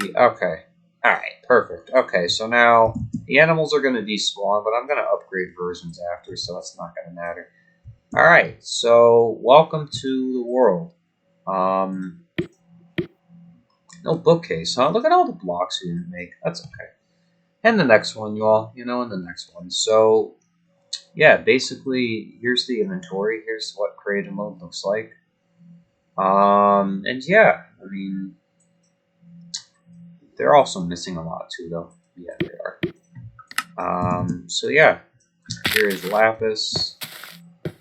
Okay. Alright, perfect. Okay, so now the animals are going to despawn, but I'm going to upgrade versions after, so that's not going to matter. Alright, so welcome to the world. No bookcase, huh? Look at all the blocks you didn't make. That's okay. And the next one, y'all. And the next one. So, yeah, basically, here's the inventory. Here's what creative mode looks like. And yeah, I mean, they're also missing a lot too, though. Yeah, they are. So yeah, here is lapis,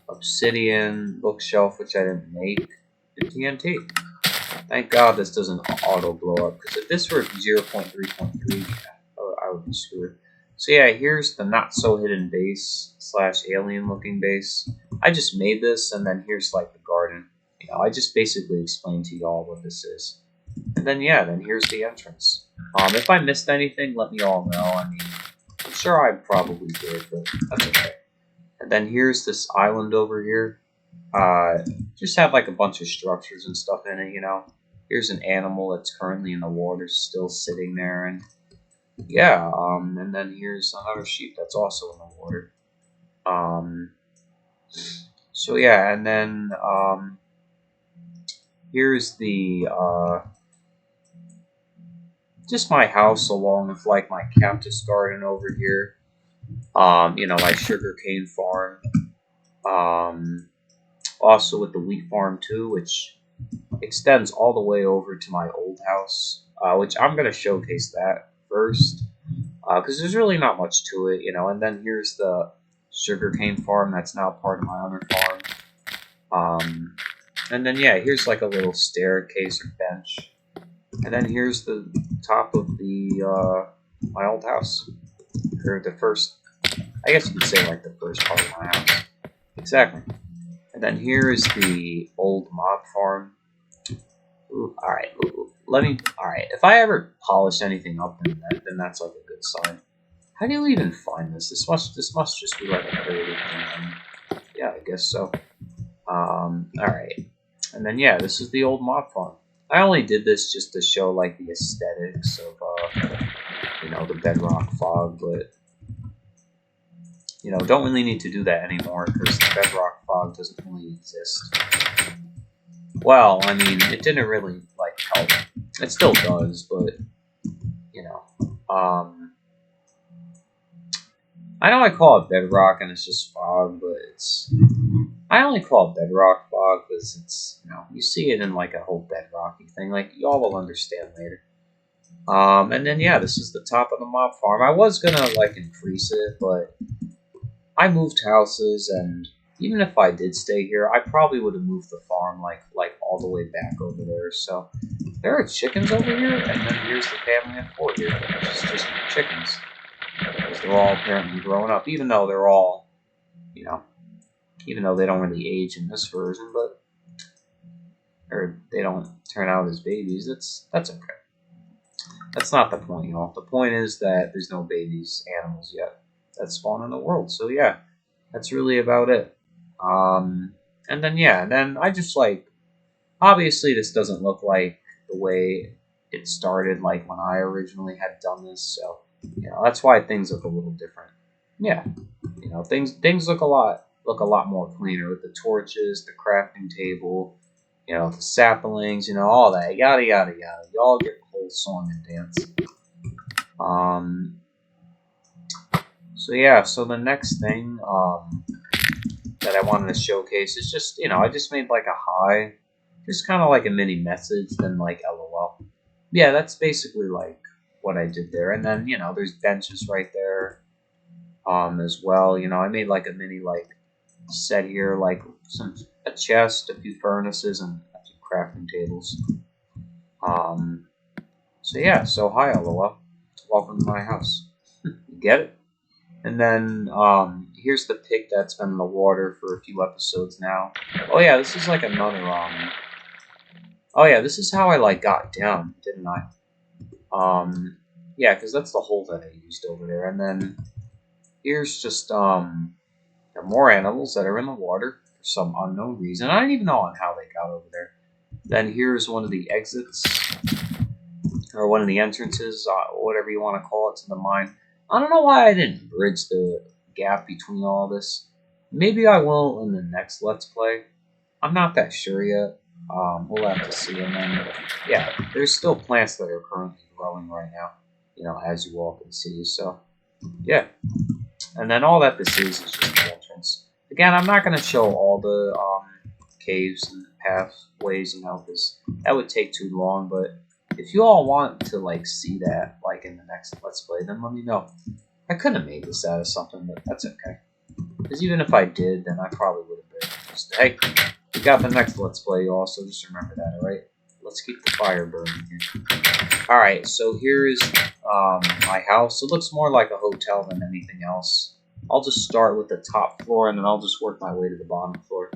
obsidian, bookshelf, which I didn't make, and TNT. Thank God this doesn't auto blow up, because if this were 0.3.3, I would be screwed. So yeah, here's the not so hidden base / alien looking base. I just made this, and then here's like the garden. I just basically explained to y'all what this is. And then yeah, then here's the entrance. If I missed anything, let me all know. I mean, I'm sure I probably did, but that's okay. And then here's this island over here. Just have like a bunch of structures and stuff in it, Here's an animal that's currently in the water, still sitting there, and yeah. And then here's another sheep that's also in the water. So yeah, and then here's the just my house along with like my cactus garden over here. My sugarcane farm. Also with the wheat farm too, which extends all the way over to my old house, which I'm going to showcase that first, because there's really not much to it, And then here's the sugarcane farm that's now part of my other farm. And then, yeah, here's like a little staircase or bench. And then here's the top of the my old house. Or the first, I guess you could say like the first part of my house. Exactly. And then here is the old mob farm. Alright, alright, if I ever polish anything up, then that's like a good sign. How do you even find this? This must just be like a creative thing. Yeah, I guess so. Alright. And then yeah, this is the old mob farm. I only did this just to show like the aesthetics of the bedrock fog, but don't really need to do that anymore because the bedrock fog doesn't really exist. Well, I mean, it didn't really like help. It still does, but I know I call it bedrock and it's just fog, but I only call it bedrock fog because it's you see it in like a whole bedrocky thing. Like y'all will understand later. And then yeah, this is the top of the mob farm. I was gonna like increase it, but I moved houses, and even if I did stay here, I probably would have moved the farm like all the way back over there. So there are chickens over here, and then here's the family of 4 here, which is just chickens. Because they're all apparently growing up, even though they're all, even though they don't really age in this version, or they don't turn out as babies. That's okay. That's not the point, y'all. The point is that there's no babies animals yet that spawn in the world. So yeah, that's really about it. And then I just like, obviously this doesn't look like the way it started, like when I originally had done this. So that's why things look a little different. Yeah, things look a lot more cleaner with the torches, the crafting table, the saplings, all that, yada yada yada. Y'all get the whole song and dance. So yeah, so the next thing that I wanted to showcase is just, I just made like a hi, just kind of like a mini message, then like LOL. Yeah, that's basically like what I did there. And then, there's benches right there as well. I made like a mini like set here, like a chest, a few furnaces, and a few crafting tables. So yeah, so hi LOL. Welcome to my house. You get it? And then here's the pig that's been in the water for a few episodes now. Oh yeah, this is like another oh yeah, this is how I like got down, didn't I? Yeah, because that's the hole that I used over there. And then here's just more animals that are in the water for some unknown reason. I don't even know on how they got over there. Then here's one of the exits. or one of the entrances, whatever you want to call it, to the mine. I don't know why I didn't bridge the gap between all this. Maybe I will in the next Let's Play. I'm not that sure yet. We'll have to see. And then, yeah, there's still plants that are currently growing right now, you know, as you all can see. So, yeah. And then all that this is just the entrance. Again, I'm not going to show all the caves and pathways, you know, because that would take too long. But if you all want to, like, see that, like, in the next Let's Play, then let me know. I couldn't have made this out of something, but that's okay. Because even if I did, then I probably would have been just, hey, we got the next Let's Play, y'all, so just remember that, alright? Let's keep the fire burning here. Alright, so here is my house. It looks more like a hotel than anything else. I'll just start with the top floor, and then I'll just work my way to the bottom floor.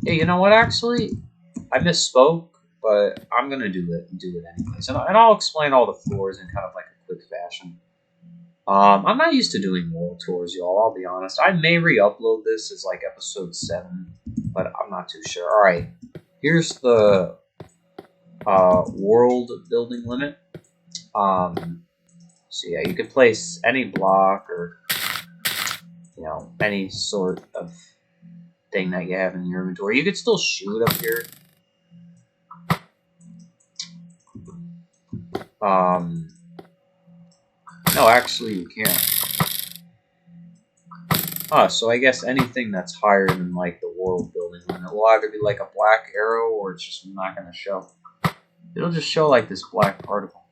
Hey, you know what, actually? I misspoke, but I'm gonna do it anyways. And I'll explain all the floors in kind of like a quick fashion. I'm not used to doing world tours, y'all, I'll be honest. I may re-upload this as like episode 7, but I'm not too sure. Alright, here's the world building limit. So yeah, you can place any block or, you know, any sort of thing that you have in your inventory. You could still shoot up here. No, actually you can't. So I guess anything that's higher than like the world building limit will either be like a black arrow or it's just not going to show. It'll just show like this black particle.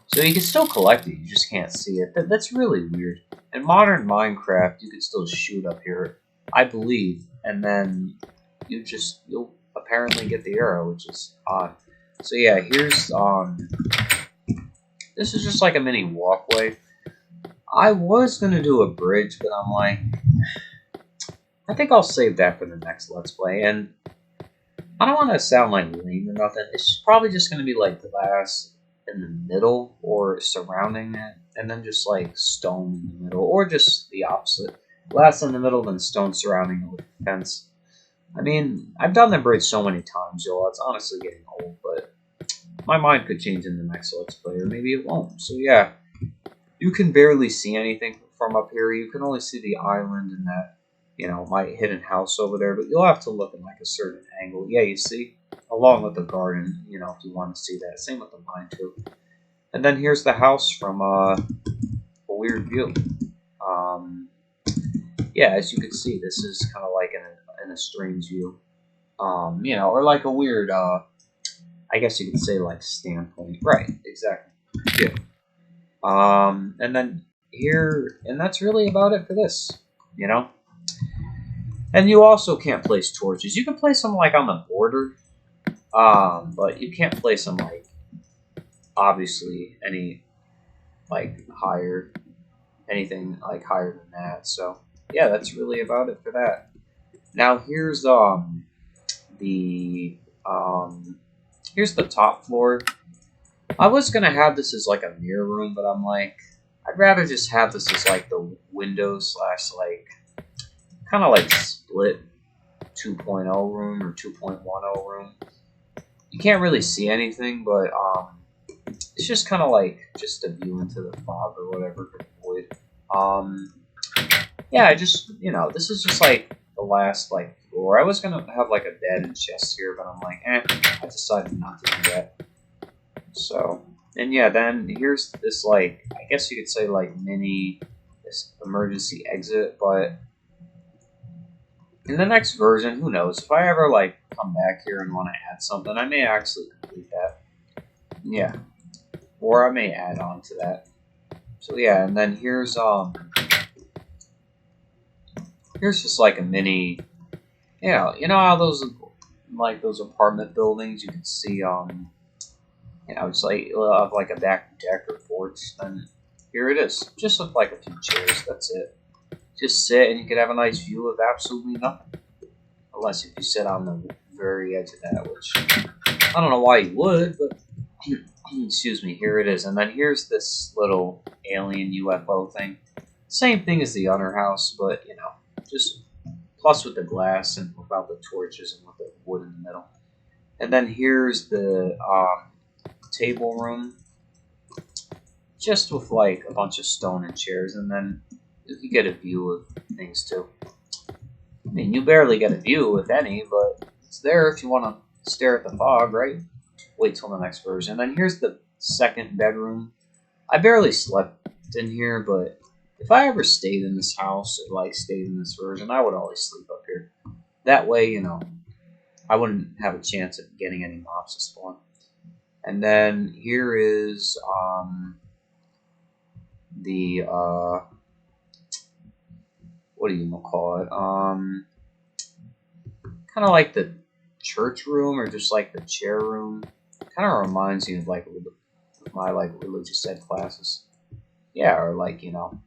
So you can still collect it, you just can't see it. That's really weird. In modern Minecraft, you can still shoot up here, I believe, and then you'll apparently get the arrow, which is odd. So yeah, here's this is just like a mini walkway. I was gonna do a bridge, but I'm like, I think I'll save that for the next Let's Play. And I don't want to sound like lame or nothing. It's probably just gonna be like glass in the middle or surrounding it, and then just like stone in the middle, or just the opposite. Glass in the middle, then stone surrounding it with a fence. I mean, I've done the bridge so many times, y'all, it's honestly getting old, but my mind could change in the next Let's Play, or maybe it won't. So yeah, you can barely see anything from up here. You can only see the island and that, you know, my hidden house over there, but you'll have to look in like a certain angle. Yeah, you see? Along with the garden, you know, if you want to see that. Same with the mine, too. And then here's the house from a weird view. Yeah, as you can see, this is kind of like in a strange view. You know, or like a weird, I guess you could say like standpoint. Right, exactly. Yeah. And then here, and that's really about it for this, you know? And you also can't place torches. You can place them like on the border, but you can't place them like, obviously, any like higher, anything like higher than that. So yeah, that's really about it for that. Now here's here's the top floor. I was gonna have this as like a mirror room, but I'm like, I'd rather just have this as like the window slash like kind of like split 2.0 room or 2.10 room. You can't really see anything, but it's just kind of like just a view into the fog or whatever, the void. Yeah, I just, you know, this is just like the last like floor. I was gonna have like a bed and chest here, but I'm like, I decided not to do that. So, and yeah, then here's this like, I guess you could say like mini this emergency exit, but in the next version, who knows? If I ever like come back here and want to add something, I may actually complete that. Yeah, or I may add on to that. So yeah, and then here's just like a mini, you know how those like those apartment buildings you can see you know, it's like of like a back deck or porch. Then here it is, just with like a few chairs. That's it. Just sit and you could have a nice view of absolutely nothing. Unless if you sit on the very edge of that, which I don't know why you would, but excuse me, here it is. And then here's this little alien UFO thing. Same thing as the other house, but you know, just plus with the glass and without the torches and with the wood in the middle. And then here's the table room, just with like a bunch of stone and chairs, and then you get a view of things too. I mean, you barely get a view, if any, but it's there if you want to stare at the fog, right? Wait till the next version. And then here's the second bedroom. I barely slept in here, but if I ever stayed in this house or like stayed in this version, I would always sleep up here. That way, you know, I wouldn't have a chance of getting any mobs to spawn. And then here is the what do you call it? Kind of like the church room or just like the chair room. Kind of reminds me of like my like religious ed classes. Yeah, or like, you know,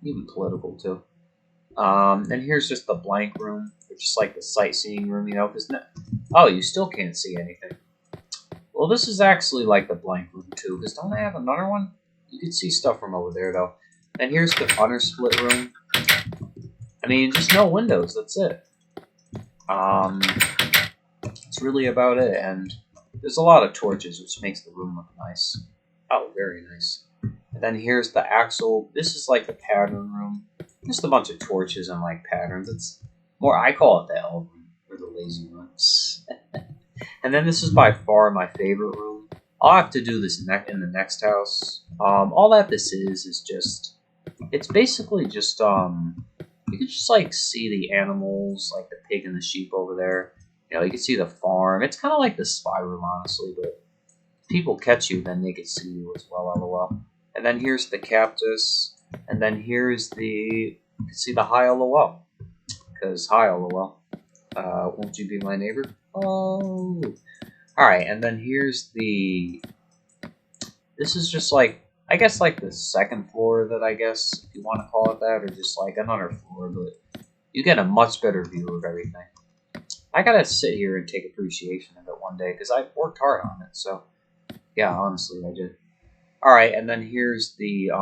even political too. And here's just the blank room, which is like the sightseeing room, you know, because oh, you still can't see anything. Well, this is actually like the blank room too, because don't I have another one? You can see stuff from over there though. And here's the undersplit room. I mean, just no windows. That's it. It's really about it, and there's a lot of torches, which makes the room look nice. Oh, very nice. And then here's the axle. This is like the pattern room. Just a bunch of torches and like patterns. It's more, I call it the L room, or the lazy room. And then this is by far my favorite room. I'll have to do this in the next house. All that this is just, it's basically just, you can just like see the animals, like the pig and the sheep over there. You know, you can see the farm. It's kind of like the spy room, honestly, but if people catch you, then they can see you as well, lol. And then here's the cactus. And then here's you can see the hi, lol. Because hi, lol. Won't you be my neighbor? Oh. Alright, and then here's this is just like, I guess like the second floor that I guess, if you want to call it that, or just like another floor, but you get a much better view of everything. I gotta sit here and take appreciation of it one day, because I worked hard on it, so yeah, honestly, I did. Alright, and then here's the,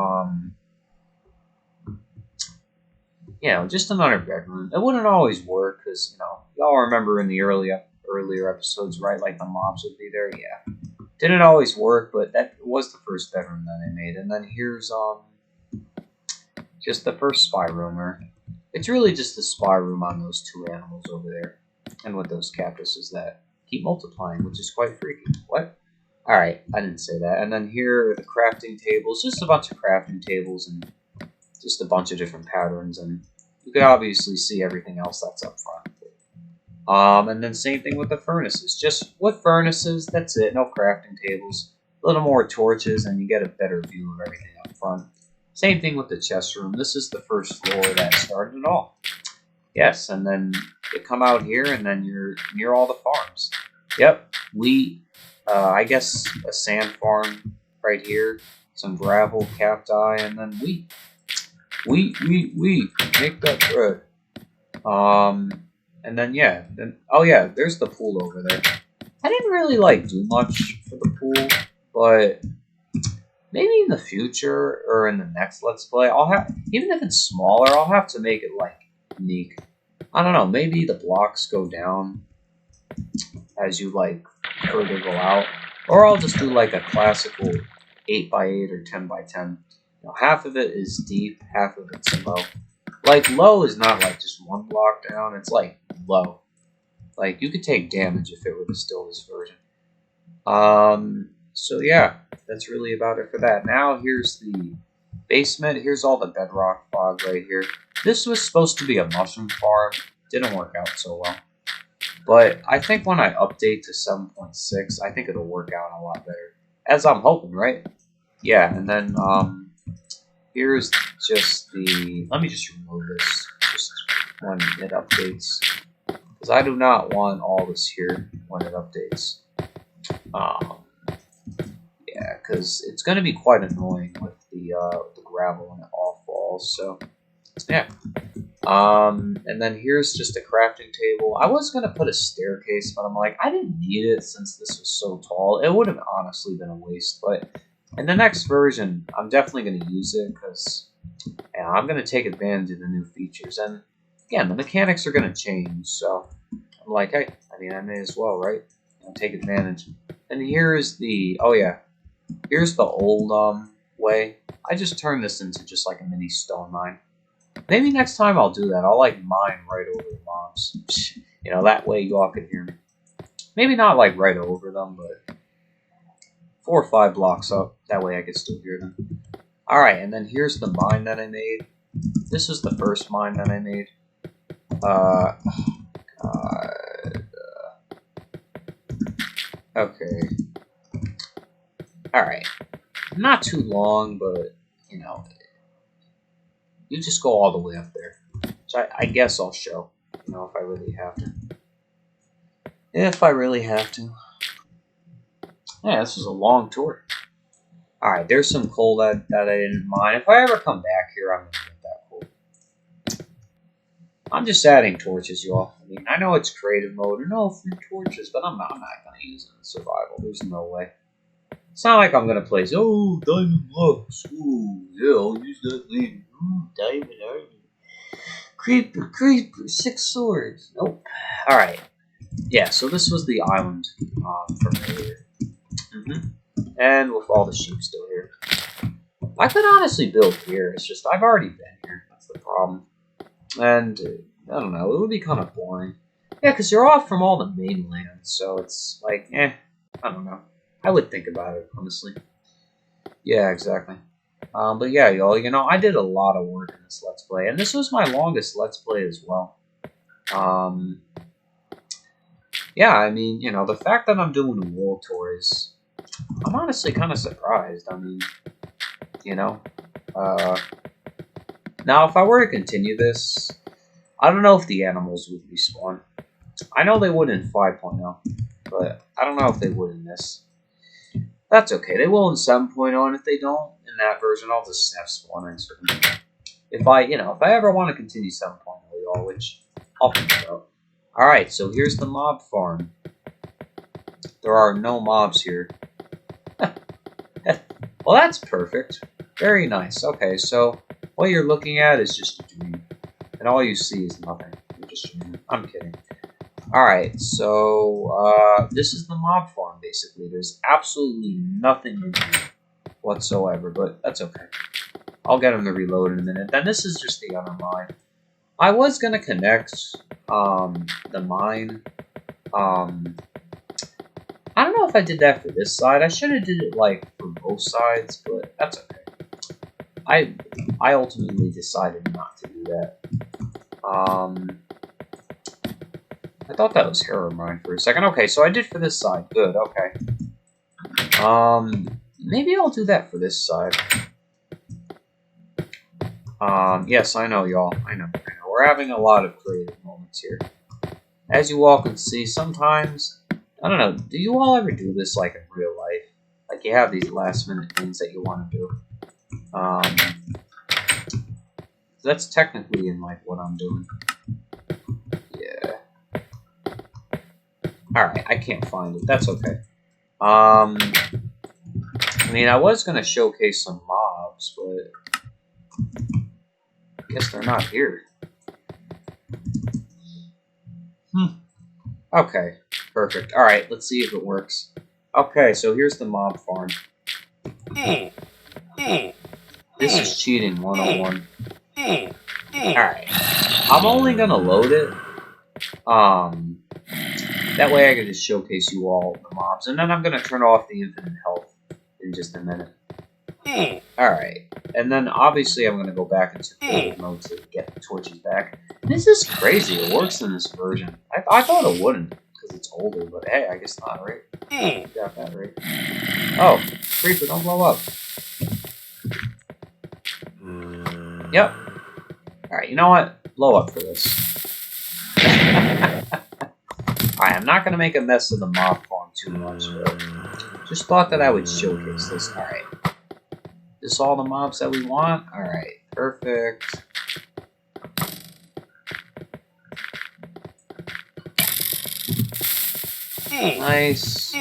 you know, just another bedroom. It wouldn't always work, because, you know, y'all remember in the earlier episodes, right, like the mobs would be there, yeah. Didn't always work, but that was the first bedroom that I made. And then here's just the first spy room. It's really just the spy room on those two animals over there, and with those cactuses that keep multiplying, which is quite freaky. What? All right, I didn't say that. And then here are the crafting tables, just a bunch of crafting tables and just a bunch of different patterns, and you can obviously see everything else that's up front. And then same thing with the furnaces. Just with furnaces, that's it. No crafting tables. A little more torches, and you get a better view of everything up front. Same thing with the chest room. This is the first floor that started it all. Yes, and then you come out here, and then you're near all the farms. Yep, wheat. I guess a sand farm right here. Some gravel, cacti, and then wheat. Wheat. Make that bread. And then yeah, oh yeah, there's the pool over there. I didn't really like do much for the pool, but maybe in the future or in the next Let's Play, I'll have, even if it's smaller, I'll have to make it like unique. I don't know, maybe the blocks go down as you like further go out, or I'll just do like a classical 8x8 or 10x10. You know, half of it is deep, half of it's low. Like, low is not like just one block down, it's like low. Like, you could take damage if it were still this version. So yeah, that's really about it for that. Now, here's the basement. Here's all the bedrock fog right here. This was supposed to be a mushroom farm. Didn't work out so well. But I think when I update to 7.6, I think it'll work out a lot better. As I'm hoping, right? Yeah, and then, here's just let me just remove this just when it updates, because I do not want all this here when it updates. Yeah, because it's going to be quite annoying with the gravel when it all falls, so yeah. And then here's just a crafting table. I was going to put a staircase, but I'm like, I didn't need it since this was so tall. It would have honestly been a waste, but in the next version, I'm definitely going to use it because I'm going to take advantage of the new features. And again, the mechanics are going to change, so I'm like, hey, I mean, I may as well, right? Take advantage. And here's the, oh yeah, here's the old way. I just turned this into just like a mini stone mine. Maybe next time I'll do that. I'll like mine right over the mobs. You know, that way you all can hear me. Maybe not like right over them, but 4 or 5 blocks up. That way I can still hear them. Alright, and then here's the mine that I made. This is the first mine that I made. God. Okay. Alright. Not too long, but, you know, you just go all the way up there. So I guess I'll show, you know, if I really have to. If I really have to. Yeah, this was a long tour. Alright, there's some coal that I didn't mine. If I ever come back here, I'm going to get that coal. I'm just adding torches, y'all. I mean, I know it's creative mode, and no free torches, but I'm not going to use them in survival. There's no way. It's not like I'm going to place, oh, diamond blocks. Ooh, yeah, I'll use that later. Ooh, diamond armor. Creeper, 6 swords. Nope. Alright. Yeah, so this was the island from earlier. And with all the sheep still here. I could honestly build here. It's just I've already been here. That's the problem. And I don't know. It would be kind of boring. Yeah, because you're off from all the mainland, so it's like, I don't know. I would think about it, honestly. Yeah, exactly. But yeah, y'all, you know, I did a lot of work in this Let's Play, and this was my longest Let's Play as well. Yeah, I mean, you know, the fact that I'm doing a world tour is, I'm honestly kind of surprised. I mean, you know, now if I were to continue this, I don't know if the animals would respawn. I know they would in 5.0, but I don't know if they would in this. That's okay. They will in 7.0, and if they don't in that version, I'll just have spawn in certain. If I ever want to continue 7.0, y'all, which I'll think about. Alright, so here's the mob farm. There are no mobs here. Well, that's perfect. Very nice. Okay, so what you're looking at is just a dream. And all you see is nothing. You're just dreaming. I'm kidding. Alright, so this is the mob farm, basically. There's absolutely nothing in here whatsoever, but that's okay. I'll get them to reload in a minute. Then this is just the other mine. I was going to connect the mine. I don't know if I did that for this side. I should have did it like for both sides, but that's okay. I ultimately decided not to do that. I thought that was Herobrine for a second. Okay, so I did for this side. Good, okay. Maybe I'll do that for this side. Yes, I know, y'all. I know. We're having a lot of creative moments here. As you all can see, sometimes, I don't know, do you all ever do this, like, in real life? Like, you have these last-minute things that you want to do. That's technically in, like, what I'm doing. Yeah. Alright, I can't find it. That's okay. I mean, I was going to showcase some mobs, but I guess they're not here. Okay, perfect. Alright, let's see if it works. Okay, so here's the mob farm. This is cheating 101. Alright. I'm only gonna load it. That way I can just showcase you all the mobs. And then I'm gonna turn off the infinite health in just a minute. Alright. And then obviously I'm gonna go back into creative mode to get the torches back. This is crazy. It works in this version. I thought it wouldn't, because it's older, but hey, I guess not, right? You got that right. Oh, creeper, don't blow up. Yep. Alright, you know what? Blow up for this. Alright, I'm not going to make a mess of the mob farm too much, but just thought that I would showcase this. Alright. This all the mobs that we want? Alright, perfect. Nice.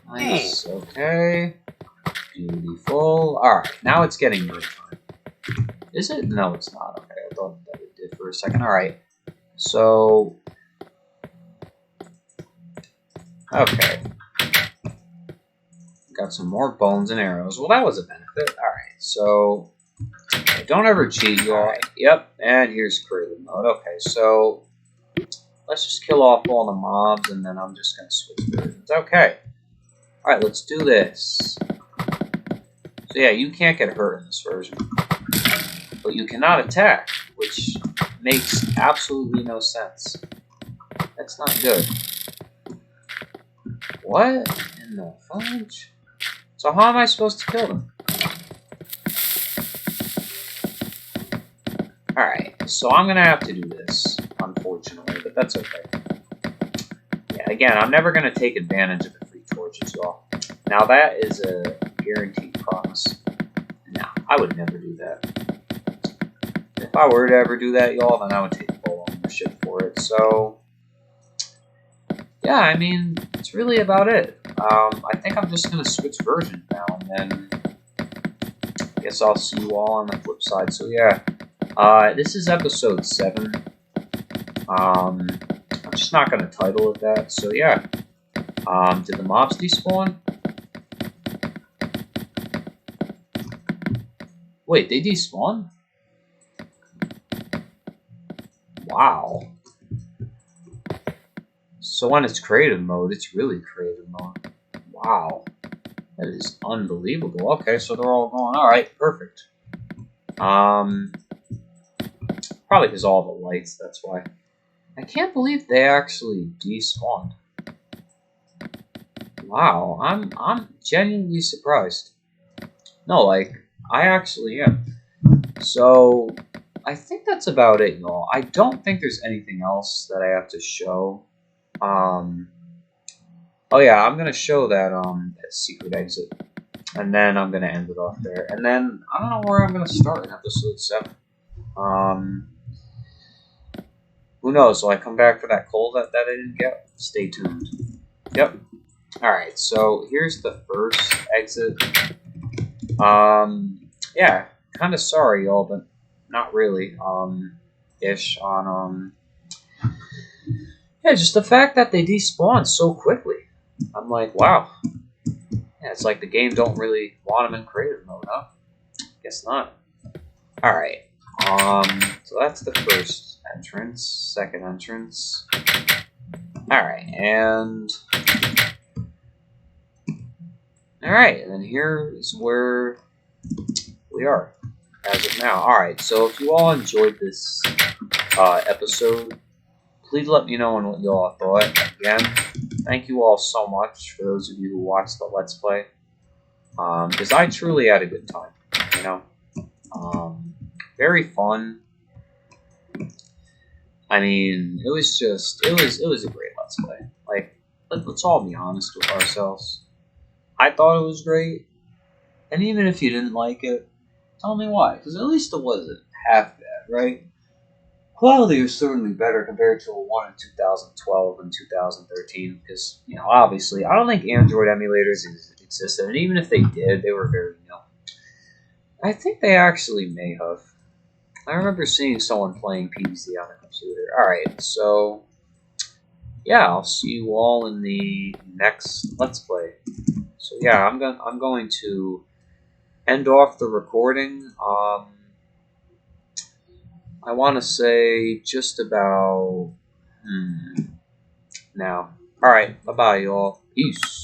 Nice, okay. Beautiful. Alright, now it's getting nighttime. Is it? No, it's not. Okay, I thought that it did for a second. Alright. So... Okay. Got some more bones and arrows. Well, that was a benefit. Alright, so... Don't ever cheat, y'all. Yep, and here's creative mode. Okay, so... Let's just kill off all the mobs, and then I'm just going to switch versions. Okay. Alright, let's do this. So yeah, you can't get hurt in this version. But you cannot attack, which makes absolutely no sense. That's not good. What in the fudge? So how am I supposed to kill them? Alright, so I'm going to have to do this, unfortunately, but that's okay. Yeah, again, I'm never going to take advantage of the free torches, y'all. Now that is a guaranteed promise. No, I would never do that. If I were to ever do that, y'all, then I would take full ownership for it. So, yeah, I mean, that's really about it. I think I'm just going to switch versions now, and then I guess I'll see you all on the flip side. So, yeah. This is episode 7. I'm just not going to title it that. So yeah. Did the mobs despawn? Wait, they despawn? Wow. So when it's creative mode, it's really creative mode. Wow. That is unbelievable. Okay, so they're all going. Alright, perfect. Probably because all the lights, that's why. I can't believe they actually despawned. Wow, I'm genuinely surprised. No, like, I actually am. So, I think that's about it, y'all. I don't think there's anything else that I have to show. Oh yeah, I'm gonna show that that secret exit. And then I'm gonna end it off there. And then I don't know where I'm gonna start in episode 7. Who knows? Will I come back for that coal that I didn't get? Stay tuned. Yep. Alright, so here's the first exit. Yeah, kind of sorry, y'all, but not really. Ish on, yeah, just the fact that they despawn so quickly. I'm like, wow. Yeah, it's like the game don't really want them in creative mode, huh? Guess not. Alright. So that's the first entrance, second entrance. Alright, and... Alright, and then here is where we are, as of now. Alright, so if you all enjoyed this episode, please let me know what you all thought. Again, thank you all so much for those of you who watched the Let's Play. Because I truly had a good time, you know? Very fun. I mean, it was a great Let's Play. Like, let's all be honest with ourselves. I thought it was great, and even if you didn't like it, tell me why, because at least it wasn't half bad, right? Quality was certainly better compared to one in 2012 and 2013, because, you know, obviously, I don't think Android emulators existed, and even if they did, they were very new. I think they actually may have. I remember seeing someone playing PvZ on a computer. Alright, so yeah, I'll see you all in the next Let's Play. So yeah, I'm going to end off the recording. I want to say just about now. Alright, bye-bye, y'all. Peace.